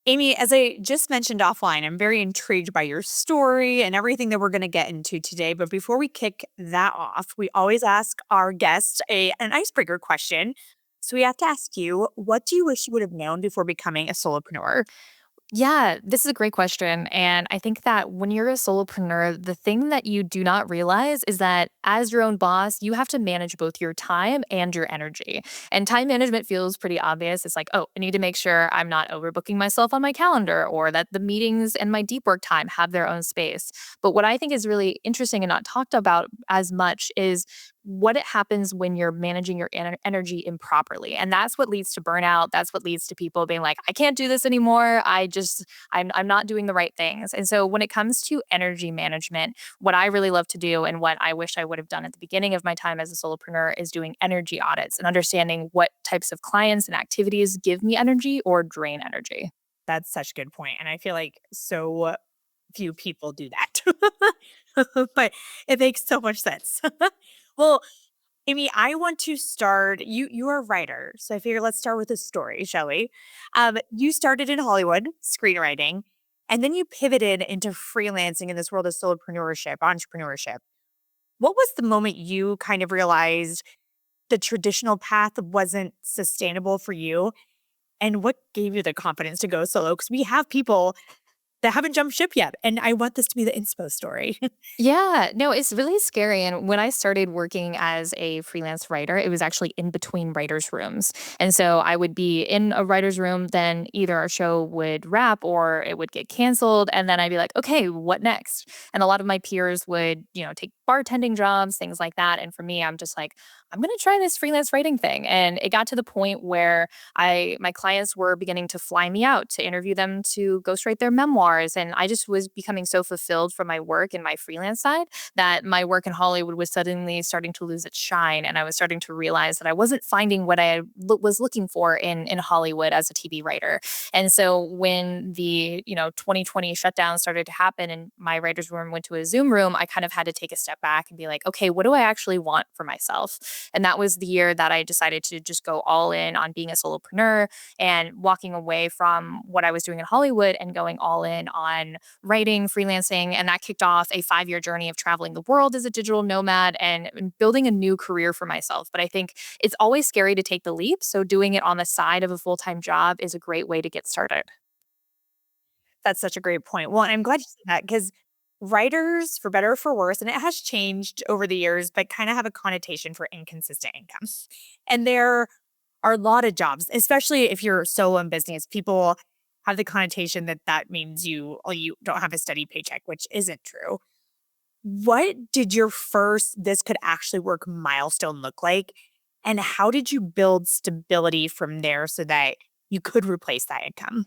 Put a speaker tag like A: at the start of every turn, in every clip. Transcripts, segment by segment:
A: Amy, as I just mentioned offline, I'm very intrigued by your story and everything that we're going to get into today. But before we kick that off, we always ask our guests an icebreaker question. So we have to ask you, what do you wish you would have known before becoming a solopreneur?
B: Yeah, this is a great question. And I think that when you're a solopreneur, the thing that you do not realize is that as your own boss, you have to manage both your time and your energy. And time management feels pretty obvious. It's like, oh, I need to make sure I'm not overbooking myself on my calendar or that the meetings and my deep work time have their own space. But what I think is really interesting and not talked about as much is what it happens when you're managing your energy improperly. And that's what leads to burnout. That's what leads to people being like, I can't do this anymore. I'm not doing the right things. And so when it comes to energy management, what I really love to do and what I wish I would have done at the beginning of my time as a solopreneur is doing energy audits and understanding what types of clients and activities give me energy or drain energy.
A: That's such a good point. And I feel like so few people do that. But it makes so much sense. Well, Amy, I want to start. You are a writer, so I figure let's start with a story, shall we? You started in Hollywood, screenwriting, and then you pivoted into freelancing in this world of solopreneurship, entrepreneurship. What was the moment you kind of realized the traditional path wasn't sustainable for you? And what gave you the confidence to go solo? Because we have people that haven't jumped ship yet, and I want this to be the inspo story.
B: Yeah, no, it's really scary. And when I started working as a freelance writer, it was actually in between writers' rooms. And so I would be in a writer's room, then either our show would wrap or it would get canceled. And then I'd be like, okay, what next? And a lot of my peers would, take bartending jobs, things like that. And for me, I'm just like, I'm going to try this freelance writing thing. And it got to the point where my clients were beginning to fly me out to interview them to ghostwrite their memoirs. And I just was becoming so fulfilled from my work and my freelance side that my work in Hollywood was suddenly starting to lose its shine. And I was starting to realize that I wasn't finding what was looking for in Hollywood as a TV writer. And so when the 2020 shutdown started to happen and my writer's room went to a Zoom room, I kind of had to take a step back and be like, okay, what do I actually want for myself? And that was the year that I decided to just go all in on being a solopreneur and walking away from what I was doing in Hollywood and going all in on writing, freelancing. And that kicked off a 5-year journey of traveling the world as a digital nomad and building a new career for myself. But I think it's always scary to take the leap. So doing it on the side of a full time job is a great way to get started.
A: That's such a great point. Well, and I'm glad you said that because writers, for better or for worse, and it has changed over the years, but kind of have a connotation for inconsistent income. And there are a lot of jobs, especially if you're solo in business. People have the connotation that that means you don't have a steady paycheck, which isn't true. What did your first this could actually work milestone look like? And how did you build stability from there so that you could replace that income?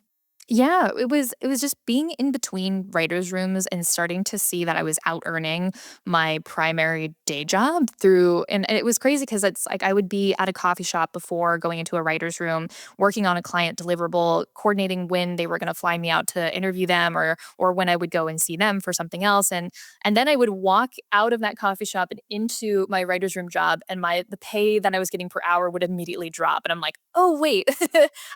B: Yeah, it was just being in between writers' rooms and starting to see that I was out earning my primary day job through and it was crazy because it's like I would be at a coffee shop before going into a writer's room, working on a client deliverable, coordinating when they were gonna fly me out to interview them or when I would go and see them for something else. And then I would walk out of that coffee shop and into my writer's room job and the pay that I was getting per hour would immediately drop. And I'm like, oh wait,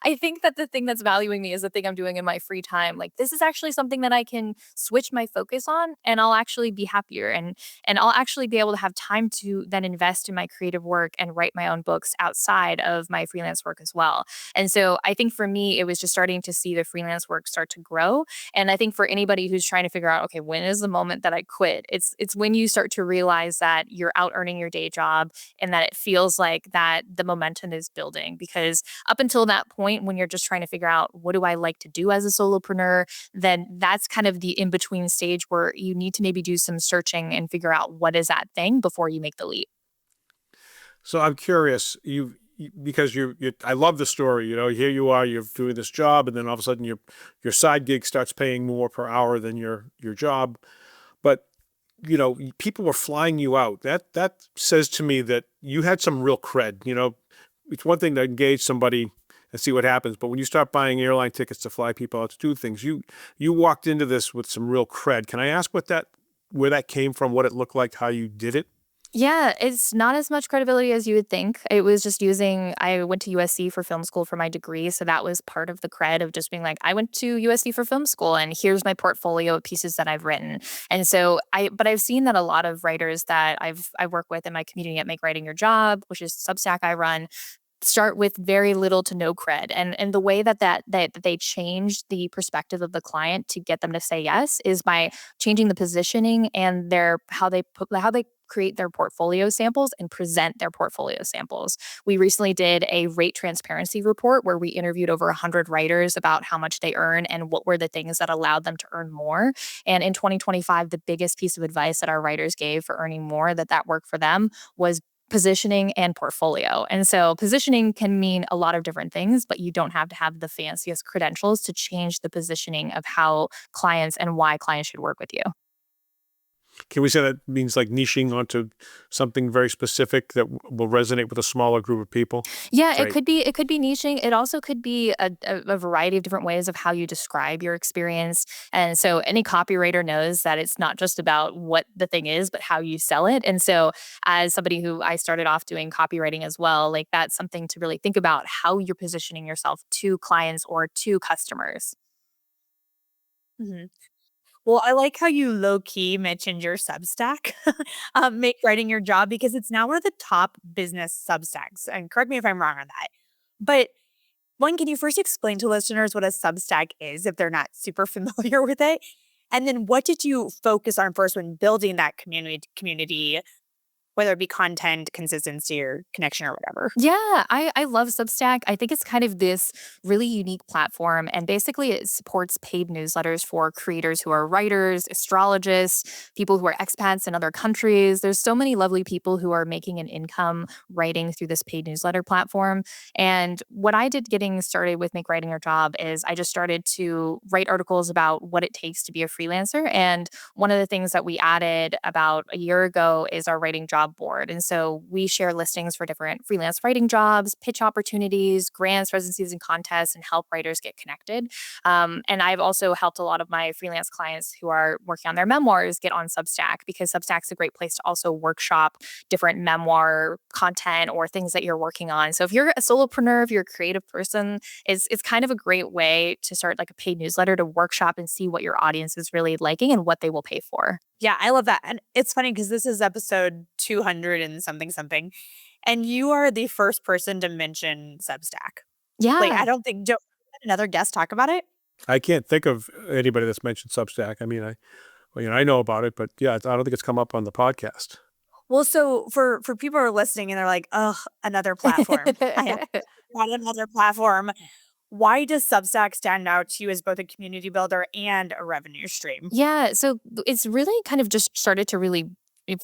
B: I think that the thing that's valuing me is the thing I'm doing in my free time. Like this is actually something that I can switch my focus on and I'll actually be happier and I'll actually be able to have time to then invest in my creative work and write my own books outside of my freelance work as well. And so I think for me it was just starting to see the freelance work start to grow. And I think for anybody who's trying to figure out, okay, when is the moment that I quit? It's when you start to realize that you're out earning your day job and that it feels like that the momentum is building because up until that point when you're just trying to figure out what do I like to do as a solopreneur, then that's kind of the in between stage where you need to maybe do some searching and figure out what is that thing before you make the leap.
C: So I'm curious, because I love the story. Here you are, you're doing this job, and then all of a sudden your side gig starts paying more per hour than your job. But people were flying you out. That says to me that you had some real cred. It's one thing to engage somebody and see what happens, but when you start buying airline tickets to fly people out to do things, you walked into this with some real cred. Can I ask where that came from, what it looked like, how you did it?
B: Yeah, it's not as much credibility as you would think. It was just I went to USC for film school for my degree. So that was part of the cred of just being like, I went to USC for film school and here's my portfolio of pieces that I've written. And so but I've seen that a lot of writers that I work with in my community at Make Writing Your Job, which is Substack I run, start with very little to no cred. And the way that they change the perspective of the client to get them to say yes is by changing the positioning and their how they create their portfolio samples and present their portfolio samples. We recently did a rate transparency report where we interviewed over 100 writers about how much they earn and what were the things that allowed them to earn more. And in 2025, the biggest piece of advice that our writers gave for earning more that worked for them was positioning and portfolio. And so positioning can mean a lot of different things, but you don't have to have the fanciest credentials to change the positioning of how clients and why clients should work with you.
C: Can we say that means like niching onto something very specific that will resonate with a smaller group of people?
B: Yeah,
C: Great.
B: it could be niching. It also could be a variety of different ways of how you describe your experience. And so any copywriter knows that it's not just about what the thing is, but how you sell it. And so as somebody who I started off doing copywriting as well, like that's something to really think about how you're positioning yourself to clients or to customers.
A: Mhm. Well, I like how you low key mentioned your Substack, make writing your job because it's now one of the top business Substacks. And correct me if I'm wrong on that. But one, can you first explain to listeners what a Substack is if they're not super familiar with it? And then what did you focus on first when building that community, whether it be content, consistency, or connection or whatever?
B: Yeah, I love Substack. I think it's kind of this really unique platform. And basically, it supports paid newsletters for creators who are writers, astrologists, people who are expats in other countries. There's so many lovely people who are making an income writing through this paid newsletter platform. And what I did getting started with Make Writing Your Job is I just started to write articles about what it takes to be a freelancer. And one of the things that we added about a year ago is our writing job board. And so we share listings for different freelance writing jobs, pitch opportunities, grants, residencies, and contests, and help writers get connected. And I've also helped a lot of my freelance clients who are working on their memoirs get on Substack because Substack's a great place to also workshop different memoir content or things that you're working on. So if you're a solopreneur, if you're a creative person, it's kind of a great way to start like a paid newsletter to workshop and see what your audience is really liking and what they will pay for.
A: Yeah, I love that. And it's funny because this is episode 200 and something, something. And you are the first person to mention Substack. Like, I
B: Yeah.
A: don't think, Joe, another guest talk about it?
C: I can't think of anybody that's mentioned Substack. I mean, well, I know about it, but yeah, I don't think it's come up on the podcast.
A: Well, so for people who are listening and they're like, "Ugh, another platform. I have got another platform." Why does Substack stand out to you as both a community builder and a revenue stream?
B: Yeah, so it's really kind of just started to really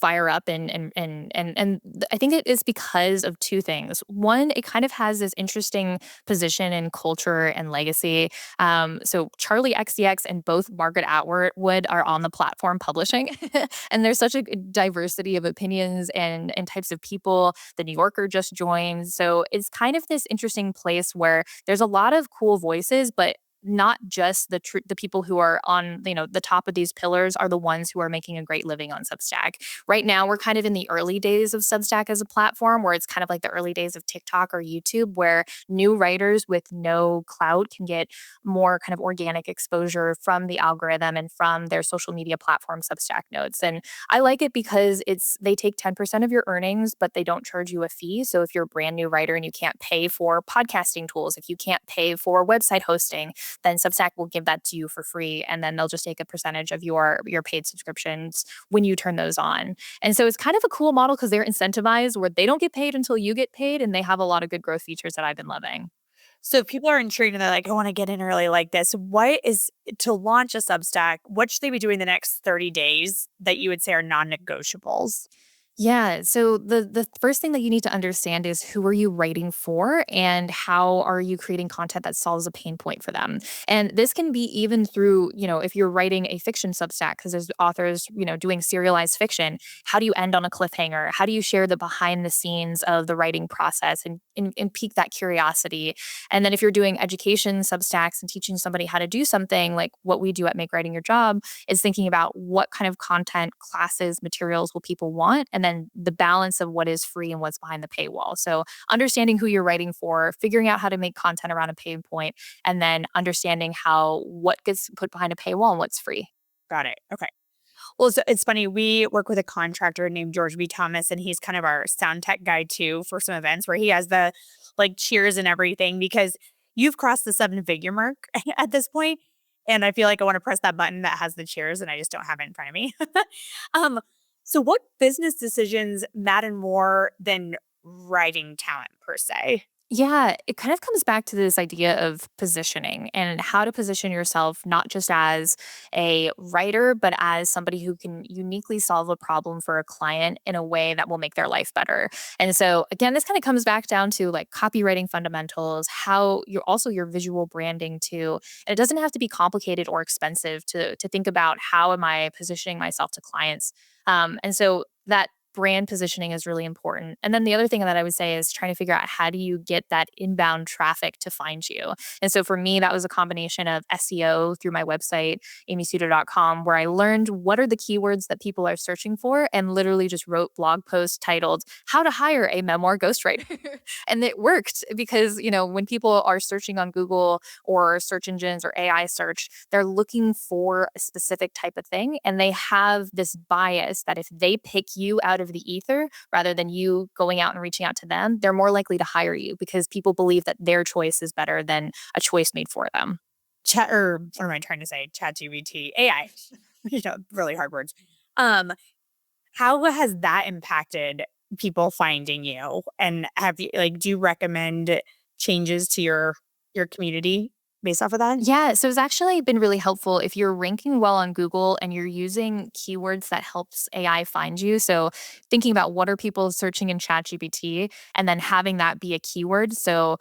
B: fire up I think it is because of two things. One, it kind of has this interesting position in culture and legacy. So Charlie XCX and both Margaret Atwood are on the platform publishing, and there's such a diversity of opinions and types of people. The New Yorker just joined, so it's kind of this interesting place where there's a lot of cool voices, but not just the people who are on the top of these pillars are the ones who are making a great living on Substack. Right now we're kind of in the early days of Substack as a platform where it's kind of like the early days of TikTok or YouTube where new writers with no clout can get more kind of organic exposure from the algorithm and from their social media platform Substack nodes. And I like it because they take 10% of your earnings but they don't charge you a fee. So if you're a brand new writer and you can't pay for podcasting tools, if you can't pay for website hosting, then Substack will give that to you for free, and then they'll just take a percentage of your paid subscriptions when you turn those on. And so it's kind of a cool model because they're incentivized where they don't get paid until you get paid, and they have a lot of good growth features that I've been loving.
A: So if people are intrigued and they're like, "I wanna get in early like this," what is to launch a Substack, what should they be doing the next 30 days that you would say are non-negotiables?
B: Yeah. So the first thing that you need to understand is who are you writing for and how are you creating content that solves a pain point for them. And this can be even through, if you're writing a fiction Substack, because there's authors, doing serialized fiction. How do you end on a cliffhanger? How do you share the behind the scenes of the writing process and pique that curiosity? And then if you're doing education Substacks and teaching somebody how to do something like what we do at Make Writing Your Job is thinking about what kind of content, classes, materials will people want, and and then the balance of what is free and what's behind the paywall. So understanding who you're writing for, figuring out how to make content around a pain point, and then understanding how what gets put behind a paywall and what's free.
A: Got it. Okay. Well, so it's funny. We work with a contractor named George B. Thomas, and he's kind of our sound tech guy too for some events where he has the like cheers and everything because you've crossed the 7-figure mark at this point, and I feel like I want to press that button that has the cheers, and I just don't have it in front of me. um, so, what business decisions matter more than writing talent per se?
B: Yeah, it kind of comes back to this idea of positioning and how to position yourself, not just as a writer, but as somebody who can uniquely solve a problem for a client in a way that will make their life better. And so, again, this kind of comes back down to like copywriting fundamentals, how you're also your visual branding too. And it doesn't have to be complicated or expensive to think about how am I positioning myself to clients. And so that brand positioning is really important. And then the other thing that I would say is trying to figure out how do you get that inbound traffic to find you. And so for me, that was a combination of SEO through my website, amysuto.com, where I learned what are the keywords that people are searching for and literally just wrote blog posts titled How to Hire a Memoir Ghostwriter. And it worked because, when people are searching on Google or search engines or AI search, they're looking for a specific type of thing. And they have this bias that if they pick you out of the ether rather than you going out and reaching out to them, they're more likely to hire you because people believe that their choice is better than a choice made for them.
A: Chat or what am I trying to say? ChatGPT, AI. Really hard words. Um, how has that impacted people finding you? And have you do you recommend changes to your community based off of that?
B: Yeah, so it's actually been really helpful if you're ranking well on Google and you're using keywords that helps AI find you. So thinking about what are people searching in ChatGPT and then having that be a keyword. So,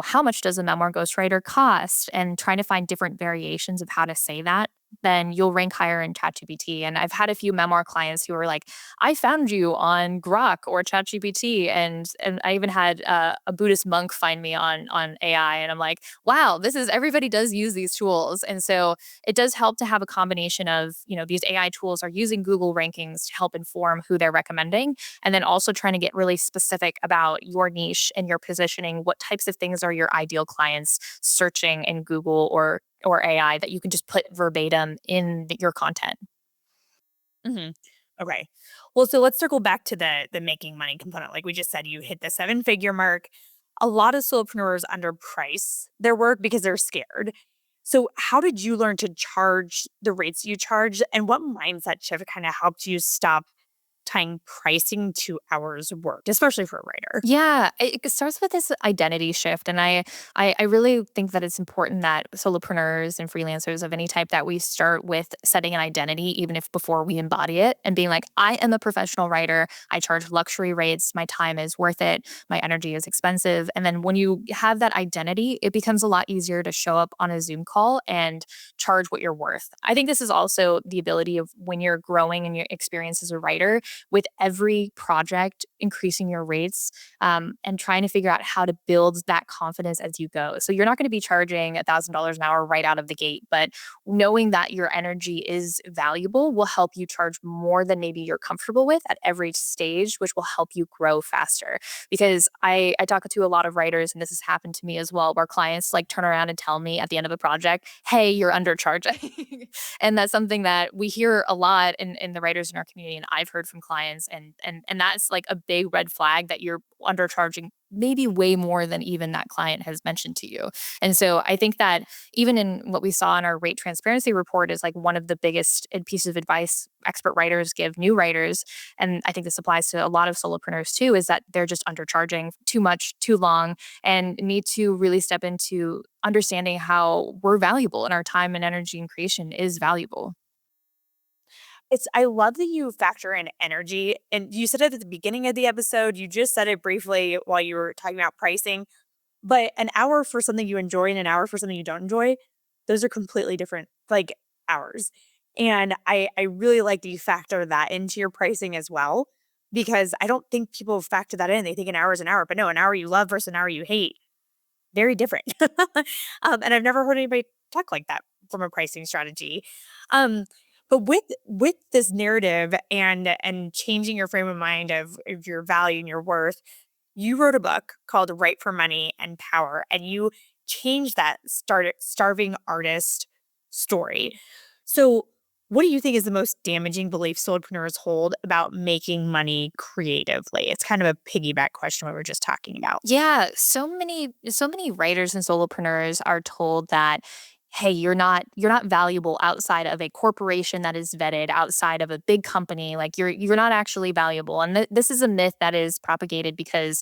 B: how much does a memoir ghostwriter cost? And trying to find different variations of how to say that. Then you'll rank higher in ChatGPT. And I've had a few memoir clients who are like, I found you on Grok or ChatGPT. And I even had a Buddhist monk find me on AI. And I'm like, wow, everybody does use these tools. And so it does help to have a combination of, these AI tools are using Google rankings to help inform who they're recommending. And then also trying to get really specific about your niche and your positioning. What types of things are your ideal clients searching in Google or AI that you can just put verbatim in your content.
A: hmm Okay. Well, so let's circle back to the making money component. Like we just said, you hit the 7-figure mark. A lot of solopreneurs underprice their work because they're scared. So, how did you learn to charge the rates you charge, and what mindset shift kind of helped you stop tying pricing to hours worked, especially for a writer?
B: Yeah, it starts with this identity shift, and I really think that it's important that solopreneurs and freelancers of any type that we start with setting an identity, even if before we embody it, and being like, I am a professional writer. I charge luxury rates. My time is worth it. My energy is expensive. And then when you have that identity, it becomes a lot easier to show up on a Zoom call and charge what you're worth. I think this is also the ability of when you're growing in your experience as a writer with every project, increasing your rates and trying to figure out how to build that confidence as you go. So you're not going to be charging $1,000 an hour right out of the gate, but knowing that your energy is valuable will help you charge more than maybe you're comfortable with at every stage, which will help you grow faster. Because I talk to a lot of writers, and this has happened to me as well, where clients like turn around and tell me at the end of a project, hey, you're undercharging. And that's something that we hear a lot in the writers in our community, and I've heard from clients, and that's like a big red flag that you're undercharging maybe way more than even that client has mentioned to you. And so I think that even in what we saw in our rate transparency report is like one of the biggest pieces of advice expert writers give new writers, and I think this applies to a lot of solopreneurs too, is that they're just undercharging too much, too long, and need to really step into understanding how we're valuable and our time and energy and creation is valuable.
A: I love that you factor in energy, and you said it at the beginning of the episode. You just said it briefly while you were talking about pricing, but an hour for something you enjoy and an hour for something you don't enjoy, those are completely different like hours. And I really like that you factor that into your pricing as well, because I don't think people factor that in. They think an hour is an hour, but no, an hour you love versus an hour you hate, very different. And I've never heard anybody talk like that from a pricing strategy. Um, But with this narrative and changing your frame of mind of your value and your worth, you wrote a book called Write for Money and Power, and you changed that starving artist story. So, what do you think is the most damaging belief solopreneurs hold about making money creatively? It's kind of a piggyback question what we were just talking about.
B: Yeah, so many writers and solopreneurs are told that hey, you're not valuable outside of a corporation that is vetted, outside of a big company, like you're not actually valuable. And this is a myth that is propagated because,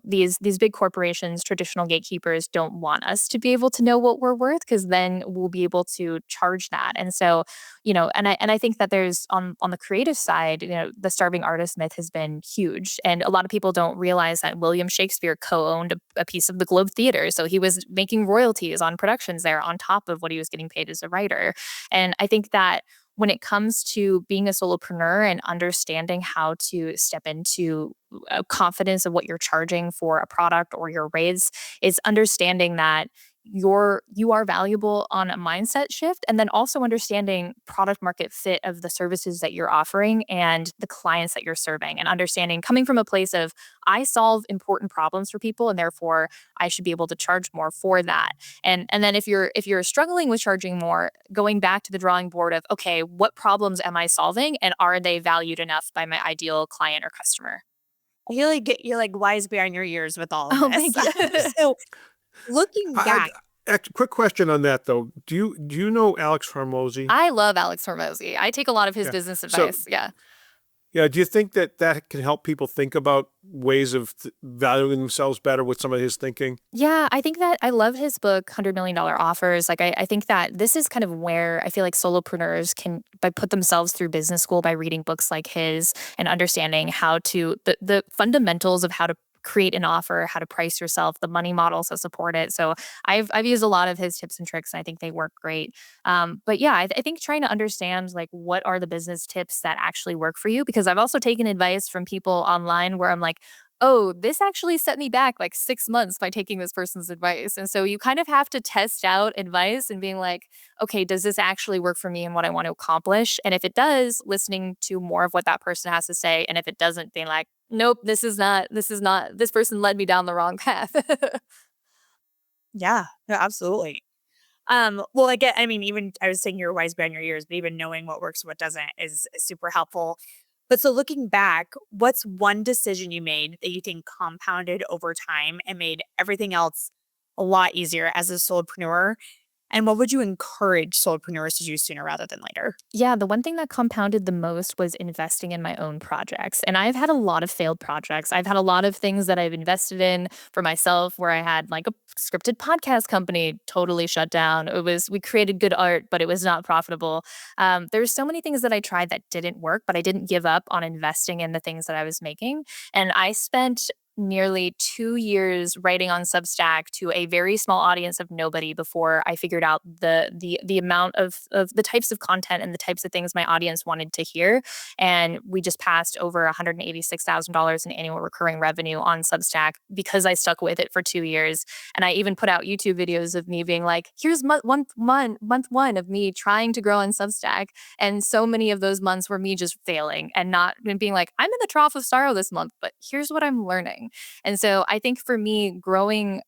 B: these big corporations, traditional gatekeepers don't want us to be able to know what we're worth because then we'll be able to charge that. And so, and I think that there's on the creative side, the starving artist myth has been huge. And a lot of people don't realize that William Shakespeare co-owned a piece of the Globe Theater. So he was making royalties on productions there on top of what he was getting paid as a writer. And I think that when it comes to being a solopreneur and understanding how to step into confidence of what you're charging for a product or your raise, is understanding that you are valuable on a mindset shift, and then also understanding product market fit of the services that you're offering and the clients that you're serving, and understanding coming from a place of I solve important problems for people and therefore I should be able to charge more for that. And then if you're struggling with charging more, going back to the drawing board of okay, what problems am I solving and are they valued enough by my ideal client or customer?
A: I feel like you're like wise beyond your years with all of
B: Oh,
A: this.
B: thank you.
A: So, looking back,
C: Quick question on that though. Do you know Alex Hormozy?
B: I love Alex Hormozy. I take a lot of his
C: Yeah.
B: business
C: So
B: advice. Yeah.
C: yeah, do you think that that can help people think about ways of valuing themselves better with some of his thinking?
B: Yeah, I think that I love his book, $100 Million Offers. Like, I think that this is kind of where I feel like solopreneurs can by put themselves through business school by reading books like his and understanding how to the fundamentals of how to create an offer, how to price yourself, the money models that support it. So I've used a lot of his tips and tricks, and I think they work great. But yeah, I think trying to understand like what are the business tips that actually work for you, because I've also taken advice from people online where I'm like, oh, this actually set me back like 6 months by taking this person's advice. And so you kind of have to test out advice and being like, okay, does this actually work for me and what I want to accomplish? And if it does, listening to more of what that person has to say. And if it doesn't, being like, nope, this person led me down the wrong path.
A: yeah, no, absolutely. Well, I mean, even I was saying you're wise beyond your years, but even knowing what works, what doesn't is super helpful. But so looking back, what's one decision you made that you think compounded over time and made everything else a lot easier as a solopreneur? And what would you encourage solopreneurs to do sooner rather than later?
B: Yeah, the one thing that compounded the most was investing in my own projects. And I've had a lot of failed projects. I've had a lot of things that I've invested in for myself where I had like a scripted podcast company totally shut down. We created good art, but it was not profitable. There's so many things that I tried that didn't work, but I didn't give up on investing in the things that I was making. And I spent nearly 2 years writing on Substack to a very small audience of nobody before I figured out the amount of the types of content and the types of things my audience wanted to hear. And we just passed over $186,000 in annual recurring revenue on Substack because I stuck with it for 2 years. And I even put out YouTube videos of me being like, here's month one of me trying to grow on Substack. And so many of those months were me just failing and not and being like, I'm in the trough of sorrow this month, but here's what I'm learning. And so I think for me, growing,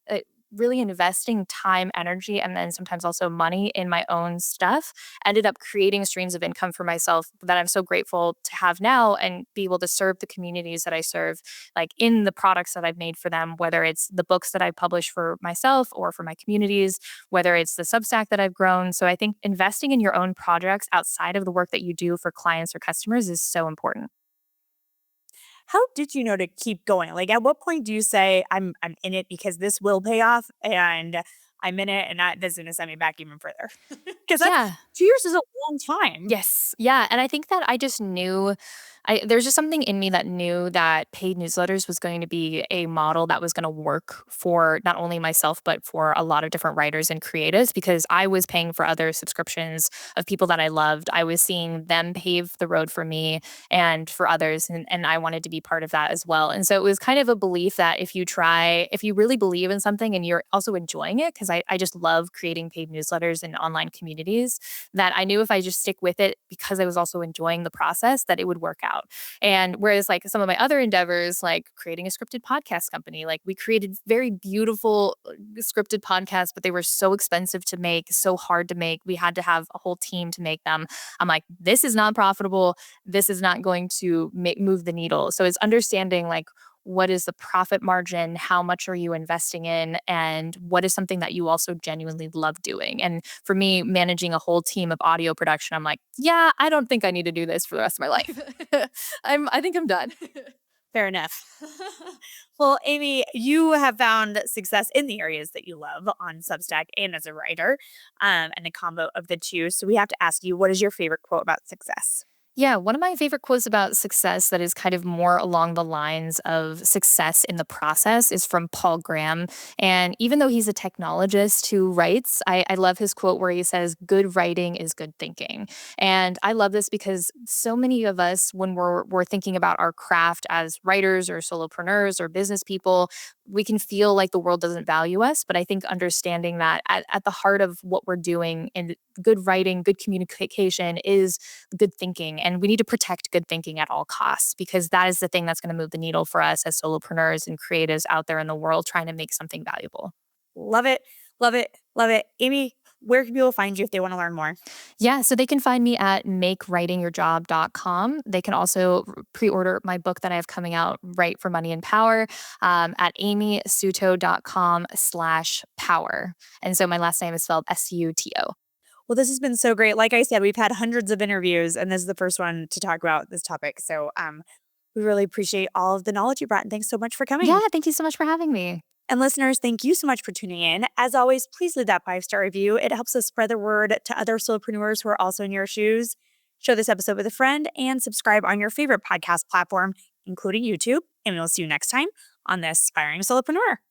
B: really investing time, energy, and then sometimes also money in my own stuff ended up creating streams of income for myself that I'm so grateful to have now and be able to serve the communities that I serve, like in the products that I've made for them, whether it's the books that I publish for myself or for my communities, whether it's the Substack that I've grown. So I think investing in your own projects outside of the work that you do for clients or customers is so important.
A: How did you know to keep going? Like, at what point do you say, I'm in it because this will pay off and I'm in it and that's going to send me back even further? Because that's
B: Yeah.
A: 2 years is a long time.
B: Yes. Yeah. And I think that I just knew there's just something in me that knew that paid newsletters was going to be a model that was going to work for not only myself, but for a lot of different writers and creatives because I was paying for other subscriptions of people that I loved. I was seeing them pave the road for me and for others. And I wanted to be part of that as well. And so it was kind of a belief that if you really believe in something and you're also enjoying it, because I just love creating paid newsletters and online communities communities that I knew if I just stick with it because I was also enjoying the process that it would work out. And whereas like some of my other endeavors, like creating a scripted podcast company, like we created very beautiful scripted podcasts, but they were so expensive to make, so hard to make. We had to have a whole team to make them. I'm like, this is not profitable. This is not going to move the needle. So it's understanding like what is the profit margin, how much are you investing in, and what is something that you also genuinely love doing. And for me, managing a whole team of audio production, I'm like, yeah, I don't think I need to do this for the rest of my life. I think I'm done.
A: Fair enough. Well, Amy, you have found success in the areas that you love on Substack and as a writer, and a combo of the two. So we have to ask you, what is your favorite quote about success?
B: Yeah, one of my favorite quotes about success that is kind of more along the lines of success in the process is from Paul Graham. And even though he's a technologist who writes, I love his quote where he says, good writing is good thinking. And I love this because so many of us, when we're thinking about our craft as writers or solopreneurs or business people, we can feel like the world doesn't value us. But I think understanding that at the heart of what we're doing and good writing, good communication is good thinking. And we need to protect good thinking at all costs because that is the thing that's going to move the needle for us as solopreneurs and creatives out there in the world trying to make something valuable.
A: Love it. Love it. Love it. Amy, where can people find you if they want to learn more?
B: Yeah, so they can find me at makewritingyourjob.com. They can also pre-order my book that I have coming out, Write for Money and Power, at amysuto.com/power. And so my last name is spelled Suto.
A: Well, this has been so great. Like I said, we've had hundreds of interviews, and this is the first one to talk about this topic. So we really appreciate all of the knowledge you brought, and thanks so much for coming.
B: Yeah, thank you so much for having me.
A: And listeners, thank you so much for tuning in. As always, please leave that 5-star review. It helps us spread the word to other solopreneurs who are also in your shoes. Share this episode with a friend and subscribe on your favorite podcast platform, including YouTube. And we'll see you next time on The Aspiring Solopreneur.